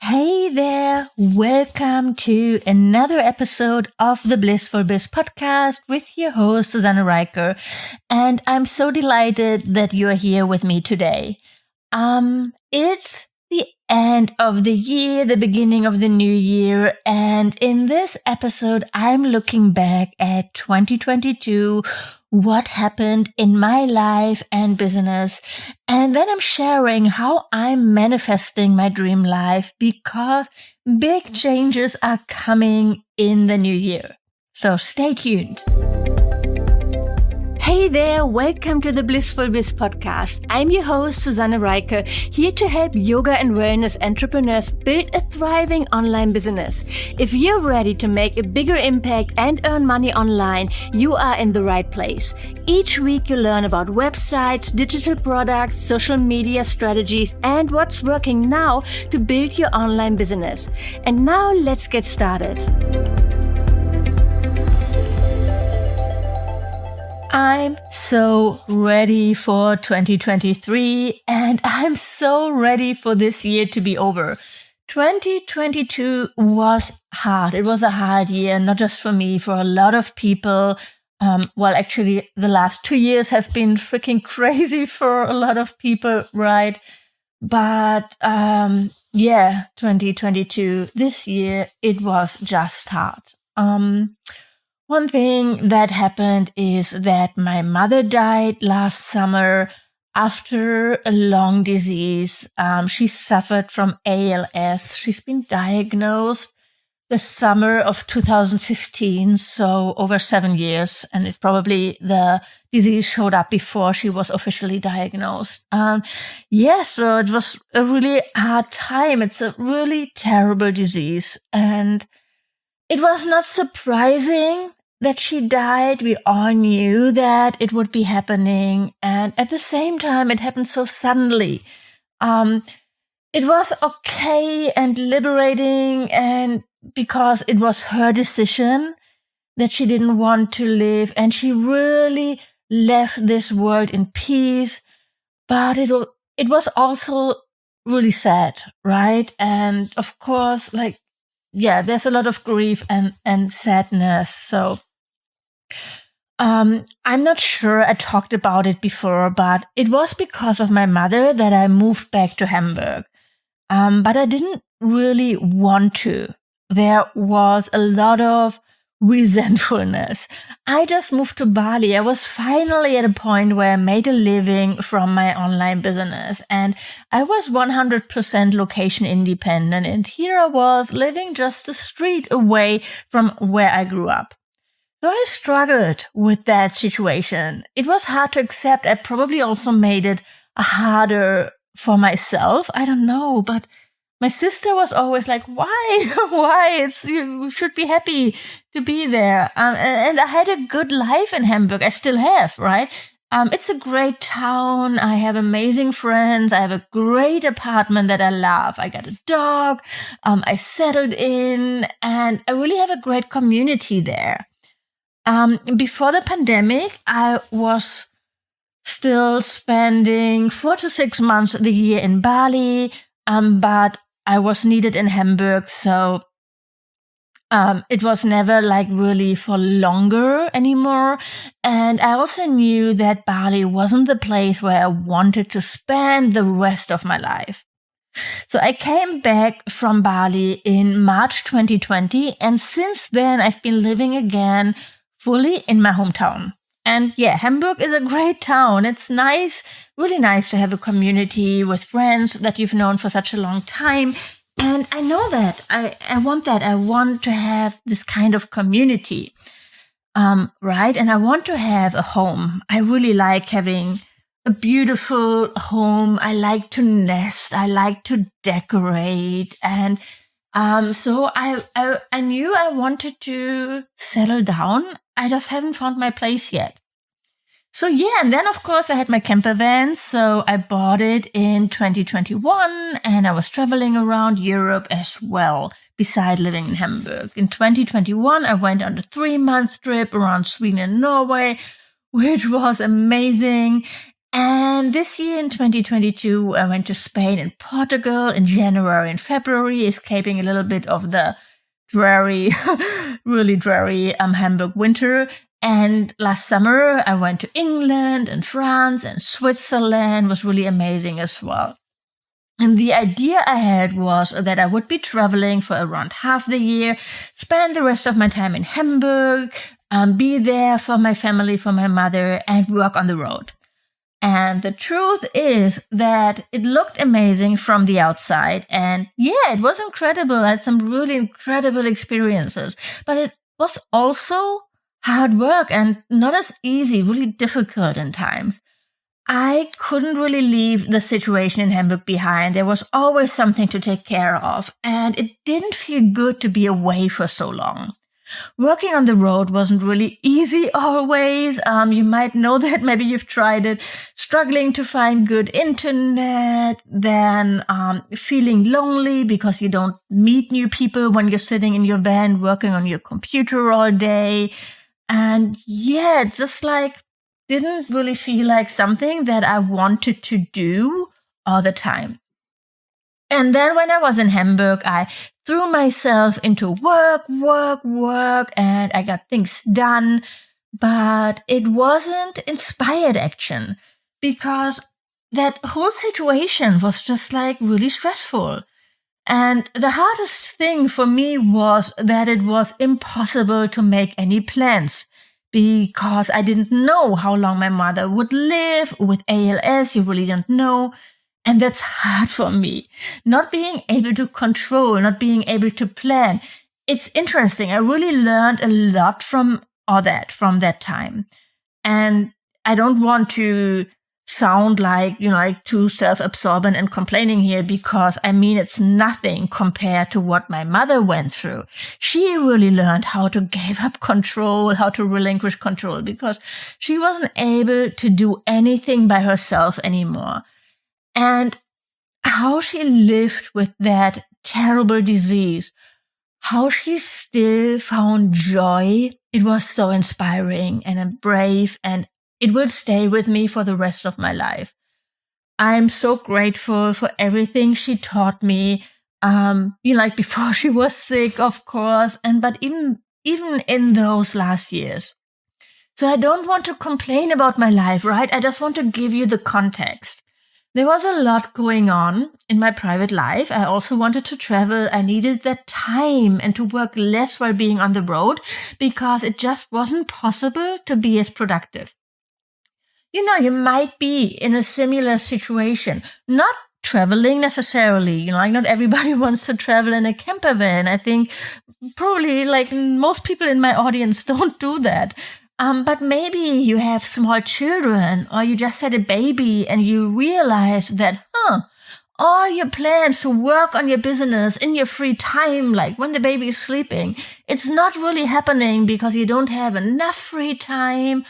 Hey there, welcome to another episode of the Blissful Biz podcast with your host, Susanne Reiker. And I'm so delighted that you're here with me today. It's the end of the year, the beginning of the new year. And in this episode, I'm looking back at 2022, what happened in my life and business. And then I'm sharing how I'm manifesting my dream life because big changes are coming in the new year. So stay tuned. Hey there, welcome to the Blissful Biz podcast. I'm your host, Susanne Reiker, here to help yoga and wellness entrepreneurs build a thriving online business. If you're ready to make a bigger impact and earn money online, you are in the right place. Each week you learn about websites, digital products, social media strategies, and what's working now to build your online business. And now let's get started. I'm so ready for 2023 and I'm so ready for this year to be over. 2022 was hard. It was a hard year, not just for me, for a lot of people. Actually, the last 2 years have been freaking crazy for a lot of people, right? But, 2022, this year, it was just hard. One thing that happened is that my mother died last summer after a long disease. She suffered from ALS. She's been diagnosed the summer of 2015, so over 7 years. And the disease showed up before she was officially diagnosed. So it was a really hard time. It's a really terrible disease. And it was not surprising that she died. We all knew that it would be happening. And at the same time, it happened so suddenly. It was okay and liberating, and because it was her decision that she didn't want to live, and she really left this world in peace. But it was also really sad, right? And of course, there's a lot of grief and sadness. So, I'm not sure I talked about it before, but it was because of my mother that I moved back to Hamburg. But I didn't really want to. There was a lot of resentfulness. I just moved to Bali. I was finally at a point where I made a living from my online business, and I was 100% location independent. And here I was living just a street away from where I grew up. So I struggled with that situation. It was hard to accept. I probably also made it harder for myself. I don't know, but my sister was always like, why? Why? You should be happy to be there. And I had a good life in Hamburg. I still have, right? It's a great town. I have amazing friends. I have a great apartment that I love. I got a dog. I settled in, and I really have a great community there. Before the pandemic, I was still spending 4 to 6 months of the year in Bali, but I was needed in Hamburg, so it was never really for longer anymore. And I also knew that Bali wasn't the place where I wanted to spend the rest of my life. So I came back from Bali in March 2020, and since then I've been living again fully in my hometown. And Hamburg is a great town. It's nice, really nice to have a community with friends that you've known for such a long time. And I know that. I want that. I want to have this kind of community. Right? And I want to have a home. I really like having a beautiful home. I like to nest. I like to decorate. And so I knew I wanted to settle down. I just haven't found my place yet. So and then of course I had my camper van. So I bought it in 2021 and I was traveling around Europe as well, beside living in Hamburg. In 2021, I went on a 3-month trip around Sweden and Norway, which was amazing. And this year in 2022, I went to Spain and Portugal in January and February, escaping a little bit of the dreary, really dreary Hamburg winter. And last summer, I went to England and France and Switzerland. Was really amazing as well. And the idea I had was that I would be traveling for around half the year, spend the rest of my time in Hamburg, be there for my family, for my mother, and work on the road. And the truth is that it looked amazing from the outside. And yeah, it was incredible. I had some really incredible experiences, but it was also hard work and not as easy, really difficult in times. I couldn't really leave the situation in Hamburg behind. There was always something to take care of, and it didn't feel good to be away for so long. Working on the road wasn't really easy always. You might know that, maybe you've tried it. Struggling to find good internet, then feeling lonely because you don't meet new people when you're sitting in your van working on your computer all day. And yeah, just like didn't really feel like something that I wanted to do all the time. And then when I was in Hamburg, I threw myself into work, and I got things done. But it wasn't inspired action because that whole situation was just like really stressful. And the hardest thing for me was that it was impossible to make any plans, because I didn't know how long my mother would live. With ALS, you really don't know. And that's hard for me. Not being able to control, not being able to plan. It's interesting. I really learned a lot from all that, from that time. And I don't want to sound like, like too self-absorbent and complaining here, because I mean, it's nothing compared to what my mother went through. She really learned how to give up control, how to relinquish control, because she wasn't able to do anything by herself anymore. And how she lived with that terrible disease, how she still found joy. It was so inspiring and brave, and it will stay with me for the rest of my life. I'm so grateful for everything she taught me. Like before she was sick, of course, but even in those last years. So I don't want to complain about my life, right? I just want to give you the context. There was a lot going on in my private life. I also wanted to travel. I needed that time and to work less while being on the road, because it just wasn't possible to be as productive. You might be in a similar situation, not traveling necessarily, like not everybody wants to travel in a camper van. I think probably like most people in my audience don't do that. But maybe you have small children, or you just had a baby and you realize that, all your plans to work on your business in your free time, like when the baby is sleeping, it's not really happening because you don't have enough free time,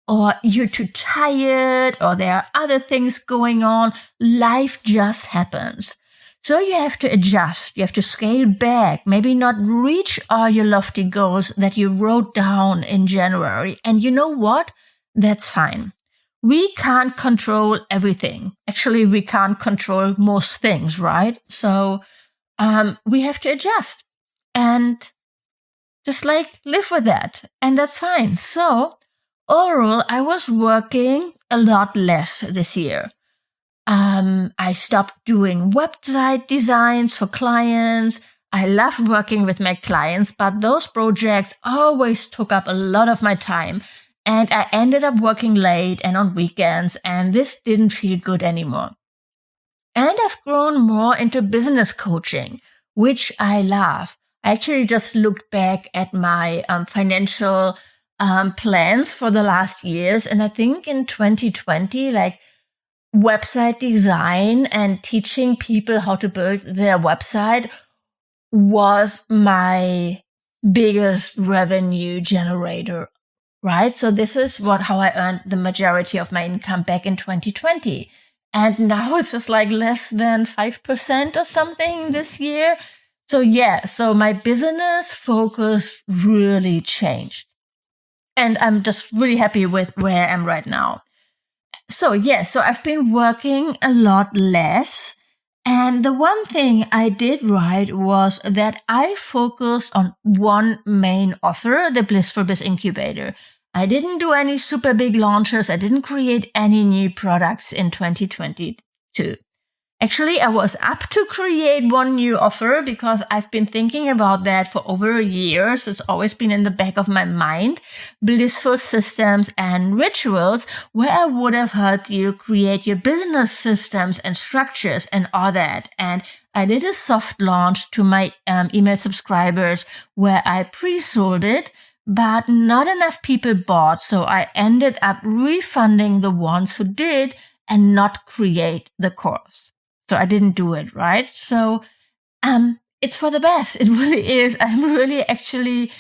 or you're too tired, or there are other things going on. Life just happens. So you have to adjust. You have to scale back, maybe not reach all your lofty goals that you wrote down in January. And you know what? That's fine. We can't control everything. Actually, we can't control most things, right? So we have to adjust and just like live with that. And that's fine. So overall, I was working a lot less this year. I stopped doing website designs for clients. I loved working with my clients, but those projects always took up a lot of my time. And I ended up working late and on weekends, and this didn't feel good anymore. And I've grown more into business coaching, which I love. I actually just looked back at my financial plans for the last years. And I think in 2020, like website design and teaching people how to build their website was my biggest revenue generator, right? So this is how I earned the majority of my income back in 2020. And now it's just like less than 5% or something this year. So yeah, so my business focus really changed. And I'm just really happy with where I am right now. So I've been working a lot less. And the one thing I did right was that I focused on one main offer, the Blissful Biz Incubator. I didn't do any super big launches. I didn't create any new products in 2022. Actually, I was up to create one new offer because I've been thinking about that for over a year. So it's always been in the back of my mind. Blissful Systems and Rituals, where I would have helped you create your business systems and structures and all that. And I did a soft launch to my email subscribers where I pre-sold it, but not enough people bought. So I ended up refunding the ones who did and not create the course. So I didn't do it, right? So, it's for the best. It really is. I'm really actually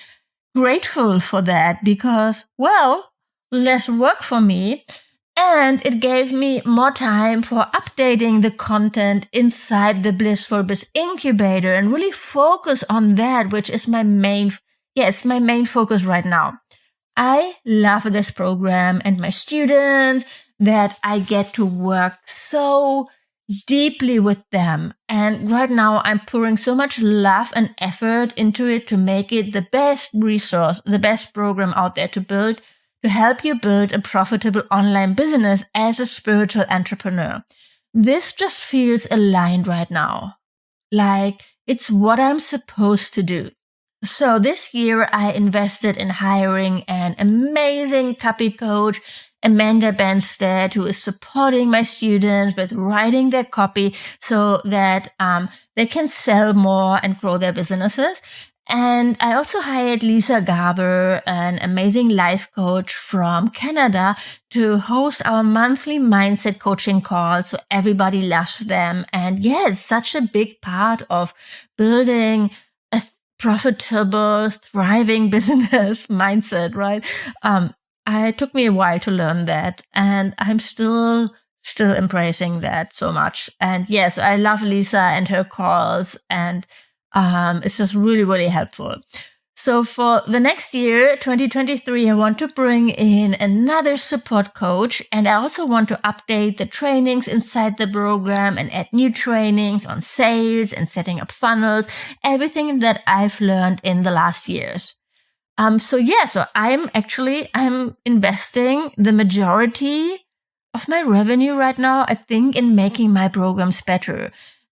grateful for that because, well, less work for me. And it gave me more time for updating the content inside the Blissful Biz Incubator and really focus on that, which is my main focus right now. I love this program and my students that I get to work so deeply with them. And right now I'm pouring so much love and effort into it to make it the best resource, the best program out there to help you build a profitable online business as a spiritual entrepreneur. This just feels aligned right now. Like it's what I'm supposed to do. So this year I invested in hiring an amazing copy coach, Amanda Benstead, who is supporting my students with writing their copy so that they can sell more and grow their businesses. And I also hired Lisa Garber, an amazing life coach from Canada, to host our monthly mindset coaching calls so everybody loves them. And yes, such a big part of building a profitable, thriving business mindset, right? It took me a while to learn that, and I'm still embracing that so much. And yes, I love Lisa and her calls, and it's just really, really helpful. So for the next year, 2023, I want to bring in another support coach, and I also want to update the trainings inside the program and add new trainings on sales and setting up funnels, everything that I've learned in the last years. So I'm investing the majority of my revenue right now, I think, in making my programs better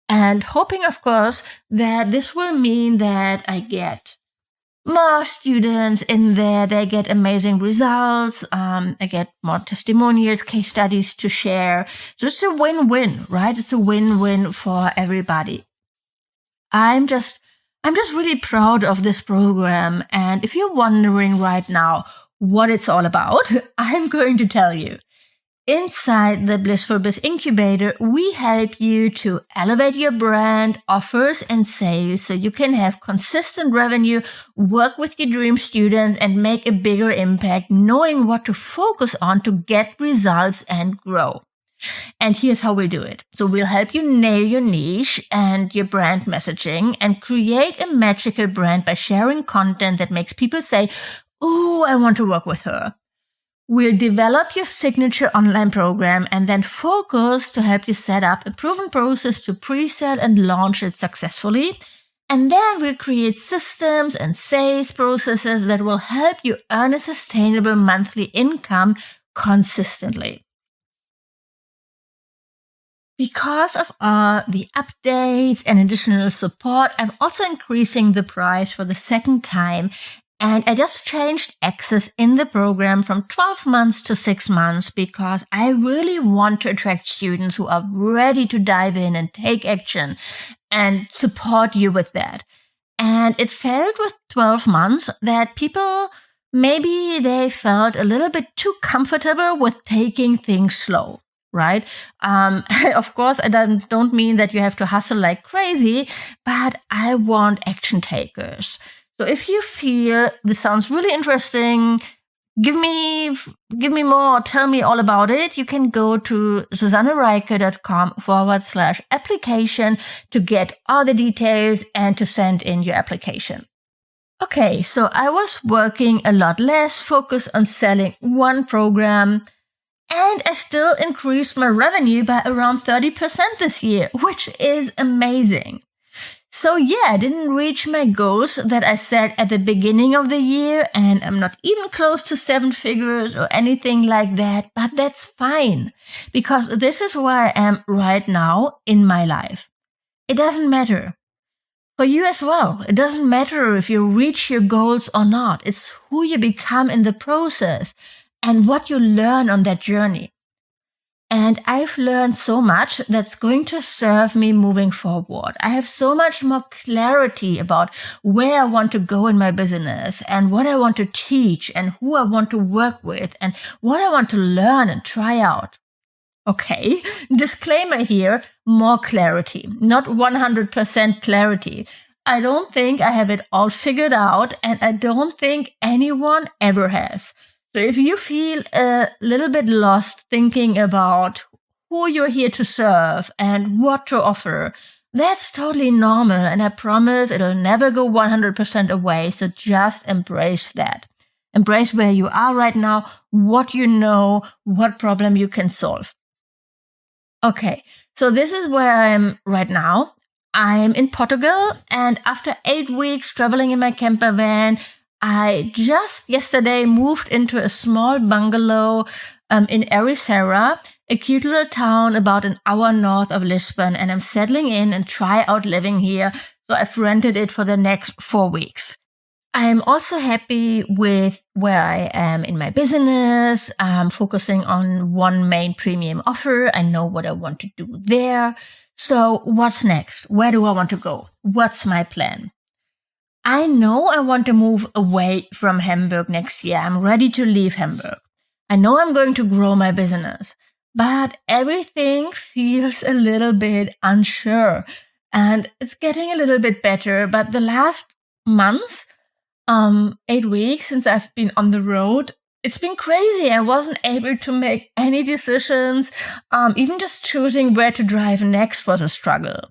and hoping, of course, that this will mean that I get more students in there. They get amazing results. I get more testimonials, case studies to share. So it's a win-win, right? It's a win-win for everybody. I'm just really proud of this program. And if you're wondering right now what it's all about, I'm going to tell you. Inside the Blissful Biz Incubator, we help you to elevate your brand, offers, and sales so you can have consistent revenue, work with your dream students, and make a bigger impact, knowing what to focus on to get results and grow. And here's how we'll do it. So we'll help you nail your niche and your brand messaging and create a magical brand by sharing content that makes people say, "Ooh, I want to work with her." We'll develop your signature online program and then focus to help you set up a proven process to pre-sell and launch it successfully. And then we'll create systems and sales processes that will help you earn a sustainable monthly income consistently. Because of the updates and additional support, I'm also increasing the price for the second time. And I just changed access in the program from 12 months to 6 months because I really want to attract students who are ready to dive in and take action and support you with that. And it felt with 12 months that people, maybe they felt a little bit too comfortable with taking things slow. Right? Of course, I don't mean that you have to hustle like crazy, but I want action takers. So if you feel this sounds really interesting, give me more, tell me all about it. You can go to susannereiche.com/application to get all the details and to send in your application. Okay, so I was working a lot less, focused on selling one program. And I still increased my revenue by around 30% this year, which is amazing. So yeah, I didn't reach my goals that I set at the beginning of the year, and I'm not even close to 7 figures or anything like that, but that's fine, because this is where I am right now in my life. It doesn't matter. For you as well, it doesn't matter if you reach your goals or not. It's who you become in the process and what you learn on that journey. And I've learned so much that's going to serve me moving forward. I have so much more clarity about where I want to go in my business and what I want to teach and who I want to work with and what I want to learn and try out. Okay, disclaimer here, more clarity, not 100% clarity. I don't think I have it all figured out, and I don't think anyone ever has. So if you feel a little bit lost thinking about who you're here to serve and what to offer, that's totally normal, and I promise it'll never go 100% away, so just embrace that. Embrace where you are right now, what you know, what problem you can solve. Okay, so this is where I am right now. I'm in Portugal, and after 8 weeks traveling in my camper van, I just yesterday moved into a small bungalow in Ericeira, a cute little town about an hour north of Lisbon, and I'm settling in and try out living here. So I've rented it for the next 4 weeks. I'm also happy with where I am in my business. I'm focusing on one main premium offer. I know what I want to do there. So what's next? Where do I want to go? What's my plan? I know I want to move away from Hamburg next year. I'm ready to leave Hamburg. I know I'm going to grow my business, but everything feels a little bit unsure, and it's getting a little bit better. But the last months, 8 weeks since I've been on the road, it's been crazy. I wasn't able to make any decisions. Even just choosing where to drive next was a struggle.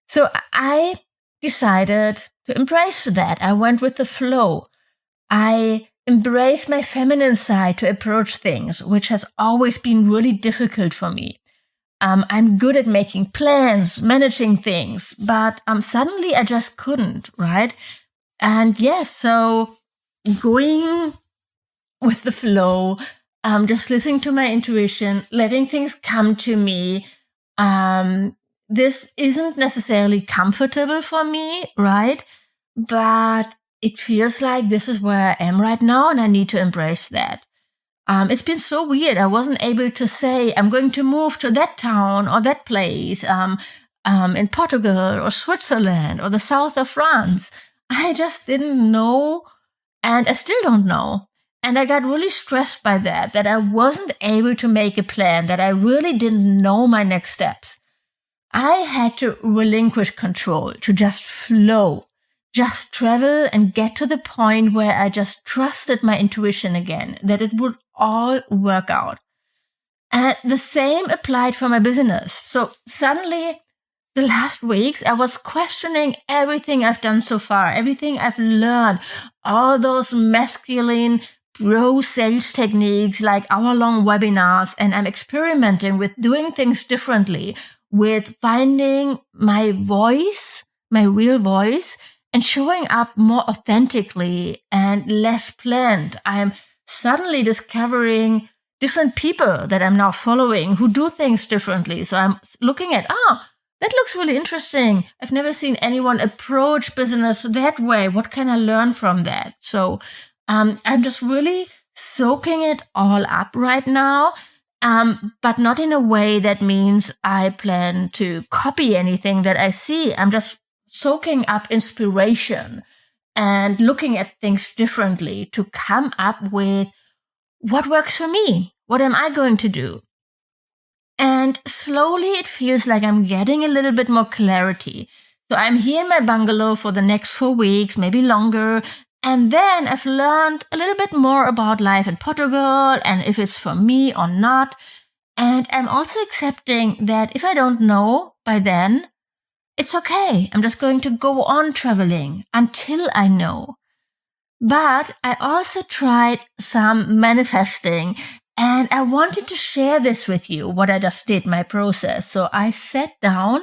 So I decided to embrace that. I went with the flow. I embraced my feminine side to approach things, which has always been really difficult for me. I'm good at making plans, managing things, but suddenly I just couldn't, right? And yes, so going with the flow, just listening to my intuition, letting things come to me. This isn't necessarily comfortable for me, right? But it feels like this is where I am right now, and I need to embrace that. It's been so weird. I wasn't able to say I'm going to move to that town or that place, in Portugal or Switzerland or the south of France. I just didn't know, and I still don't know. And I got really stressed by that I wasn't able to make a plan, that I really didn't know my next steps. I had to relinquish control, to just flow, just travel and get to the point where I just trusted my intuition again, that it would all work out. And the same applied for my business. So suddenly, the last weeks, I was questioning everything I've done so far, everything I've learned, all those masculine pro sales techniques like hour-long webinars, and I'm experimenting with doing things differently, with finding my voice, my real voice, and showing up more authentically and less planned. I'm suddenly discovering different people that I'm now following who do things differently. So I'm looking at, that looks really interesting. I've never seen anyone approach business that way. What can I learn from that? So I'm just really soaking it all up right now, but not in a way that means I plan to copy anything that I see. I'm just soaking up inspiration and looking at things differently to come up with what works for me. What am I going to do? And slowly it feels like I'm getting a little bit more clarity. So I'm here in my bungalow for the next 4 weeks, maybe longer. And then I've learned a little bit more about life in Portugal and if it's for me or not. And I'm also accepting that if I don't know by then, it's okay. I'm just going to go on traveling until I know. But I also tried some manifesting, And I wanted to share this with you, what I just did, my process. So I sat down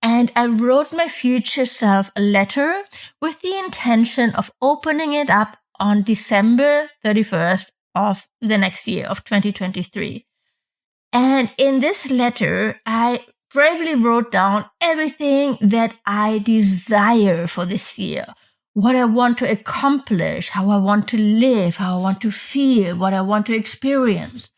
and I wrote my future self a letter with the intention of opening it up on December 31st of the next year, of 2023. And in this letter, I bravely wrote down everything that I desire for this year, what I want to accomplish, how I want to live, how I want to feel, what I want to experience.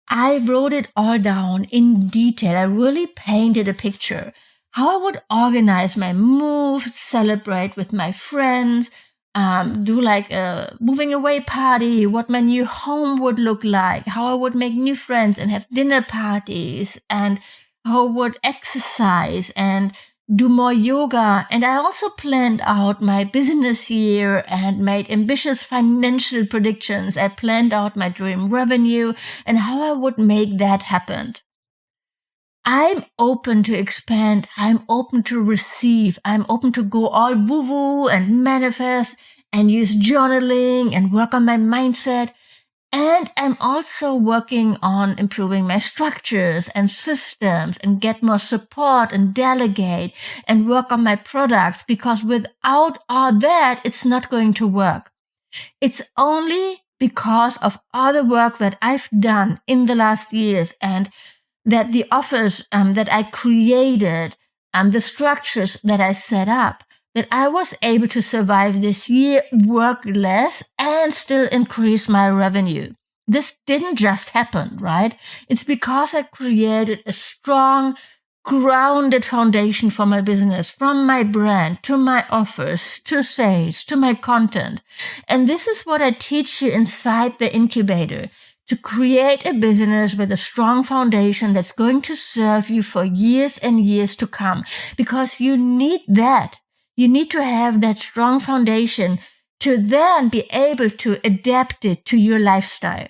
I wrote it all down in detail. I really painted a picture, how I would organize my move, celebrate with my friends, do like a moving away party, what my new home would look like, how I would make new friends and have dinner parties, and how I would exercise and do more yoga. And I also planned out my business year and made ambitious financial predictions. I planned out my dream revenue and how I would make that happen. I'm open to expand. I'm open to receive. I'm open to go all woo-woo and manifest and use journaling and work on my mindset. And I'm also working on improving my structures and systems and get more support and delegate and work on my products, because without all that, it's not going to work. It's only because of all the work that I've done in the last years and that the offers that I created, the structures that I set up, that I was able to survive this year, work less, and still increase my revenue. This didn't just happen, right? It's because I created a strong, grounded foundation for my business, from my brand to my offers, to sales, to my content. And this is what I teach you inside the incubator, to create a business with a strong foundation that's going to serve you for years and years to come, because you need that. You need to have that strong foundation to then be able to adapt it to your lifestyle,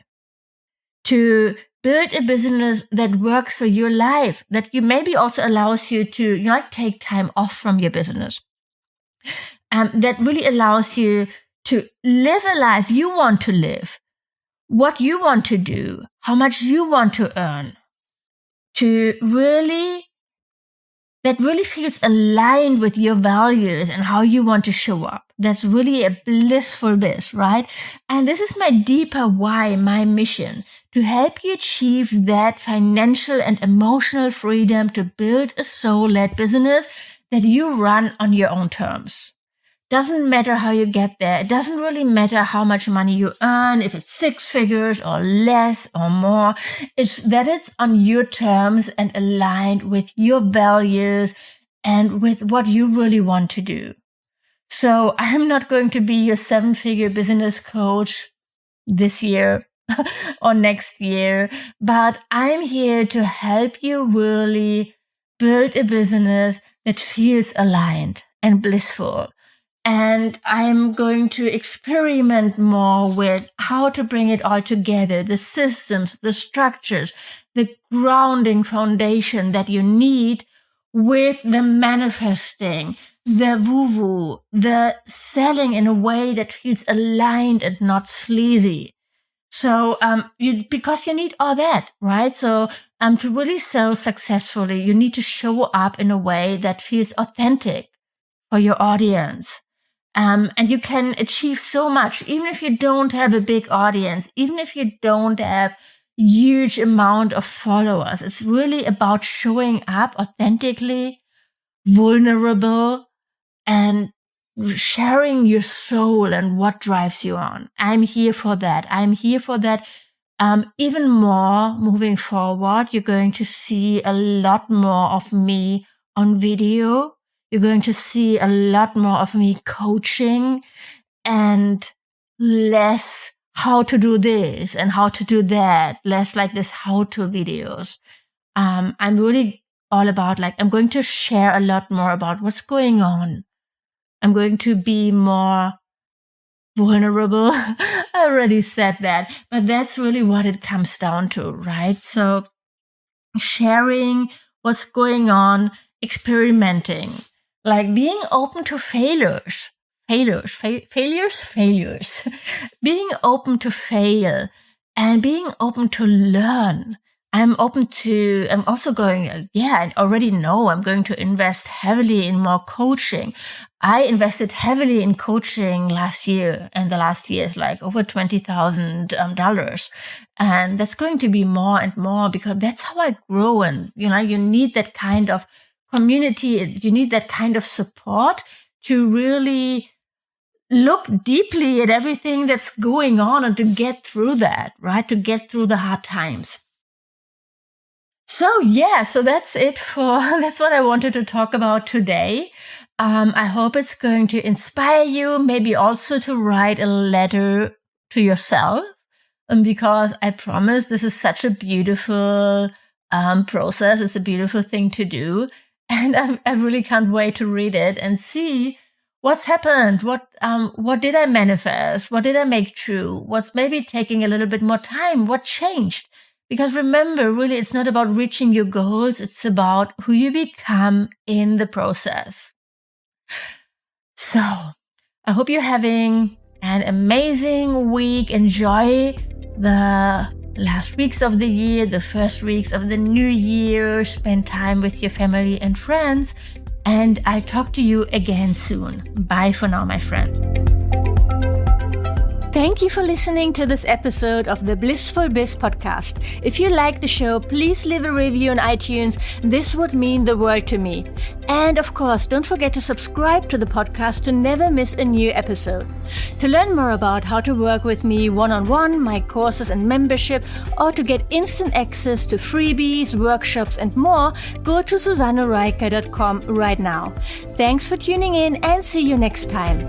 to build a business that works for your life, that you maybe also allows you to not take time off from your business, that really allows you to live a life you want to live, what you want to do, how much you want to earn, that really feels aligned with your values and how you want to show up. That's really a blissful bliss, right? And this is my deeper why, my mission, to help you achieve that financial and emotional freedom to build a soul-led business that you run on your own terms. Doesn't matter how you get there. It doesn't really matter how much money you earn, if it's 6 figures or less or more. It's that it's on your terms and aligned with your values and with what you really want to do. So I'm not going to be your 7-figure business coach this year or next year, but I'm here to help you really build a business that feels aligned and blissful. And I'm going to experiment more with how to bring it all together, the systems, the structures, the grounding foundation that you need with the manifesting, the woo-woo, the selling in a way that feels aligned and not sleazy. So, because you need all that, right? So, to really sell successfully, you need to show up in a way that feels authentic for your audience. And you can achieve so much, even if you don't have a big audience, even if you don't have huge amount of followers. It's really about showing up authentically, vulnerable, and sharing your soul and what drives you on. I'm here for that. I'm here for that. Even more moving forward, you're going to see a lot more of me on video. You're going to see a lot more of me coaching and less how to do this and how to do that, less like this how-to videos. I'm really all about I'm going to share a lot more about what's going on. I'm going to be more vulnerable. I already said that, but that's really what it comes down to, right? So sharing what's going on, experimenting, being open to failures, being open to fail and being open to learn. I already know I'm going to invest heavily in more coaching. I invested heavily in coaching last year, and the last year is like over $20,000. And that's going to be more and more, because that's how I grow. And, you need that kind of community. You need that kind of support to really look deeply at everything that's going on and to get through that, right? To get through the hard times. So that's it that's what I wanted to talk about today. I hope it's going to inspire you, maybe also to write a letter to yourself, because I promise this is such a beautiful process. It's a beautiful thing to do. And I really can't wait to read it and see what's happened. What did I manifest? What did I make true? What's maybe taking a little bit more time? What changed? Because remember, really, it's not about reaching your goals. It's about who you become in the process. So I hope you're having an amazing week. Enjoy the last weeks of the year, the first weeks of the new year. Spend time with your family and friends. And I'll talk to you again soon. Bye for now, my friend. Thank you for listening to this episode of the Blissful Biz podcast. If you like the show, please leave a review on iTunes. This would mean the world to me. And of course, don't forget to subscribe to the podcast to never miss a new episode. To learn more about how to work with me one-on-one, my courses and membership, or to get instant access to freebies, workshops, and more, go to SusanneReiker.com right now. Thanks for tuning in and see you next time.